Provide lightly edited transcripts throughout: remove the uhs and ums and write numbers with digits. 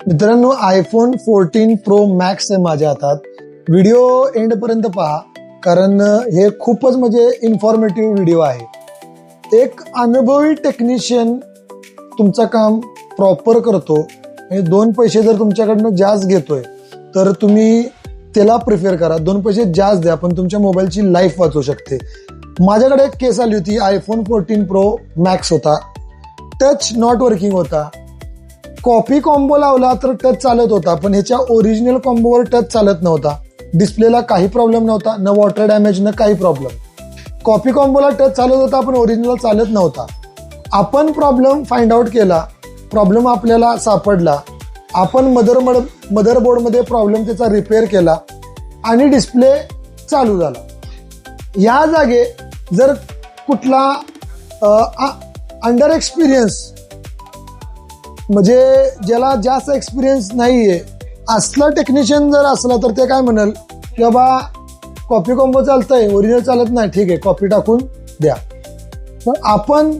मित्रांनो, iPhone 14 pro max आहे माझ्या हातात. व्हिडिओ एंड पर्यंत पहा, कारण हे खूपच म्हणजे इन्फॉर्मेटिव्ह व्हिडिओ आहे. एक अनुभवी टेक्निशियन तुमचं काम प्रॉपर करतो आणि 2 पैसे जर तुमच्याकडनं जास्त घेतोय तर तुम्ही त्याला प्रिफर करा. 2 पैसे जास्त द्या, पण तुमच्या मोबाईलची लाईफ वाचू शकते. माझ्याकडे एक केस आली होती. आयफोन 14 प्रो मॅक्स होता, टच नॉट वर्किंग होता. कॉपी कॉम्बो लावला तर टच चालत होता, पण ह्याच्या ओरिजिनल कॉम्बोवर टच चालत नव्हता. डिस्प्लेला काही प्रॉब्लेम नव्हता, न वॉटर डॅमेज न काही प्रॉब्लेम. कॉपी कॉम्बोला टच चालत होता पण ओरिजिनल चालत नव्हता. आपण प्रॉब्लेम फाइंड आउट केला, प्रॉब्लेम आपल्याला सापडला. आपण मदरबोर्डमध्ये प्रॉब्लेम त्याचा रिपेअर केला आणि डिस्प्ले चालू झाला. या जागे जर कुठला अंडर एक्सपिरियन्स म्हणजे ज्याला जास्त एक्सपिरियन्स नाहीये असला टेक्निशियन जर असला तर ते काय म्हणाल की बाबा कॉपी कॉम्बो चालतंय, ओरिजिनल चालत नाही, ठीक आहे कॉपी टाकून द्या. पण आपण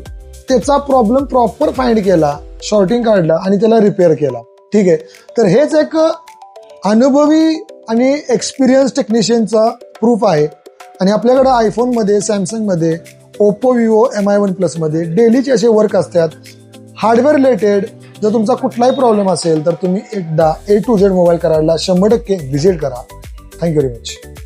त्याचा प्रॉब्लेम प्रॉपर फाइंड केला, शॉर्टिंग काढला आणि त्याला रिपेअर केला. ठीक आहे, तर हेच एक अनुभवी आणि एक्सपिरियन्स टेक्निशियनचा प्रूफ आहे. आणि आपल्याकडे आयफोनमध्ये, सॅमसंगमध्ये, ओप्पो, विवो, MI1 प्लसमध्ये डेलीचे असे वर्क असतात. हार्डवेअर रिलेटेड जर तुमचा कुठलाही प्रॉब्लेम असेल तर तुम्ही एकदा A to Z मोबाईल करायला 100% व्हिजिट करा. Thank you very much.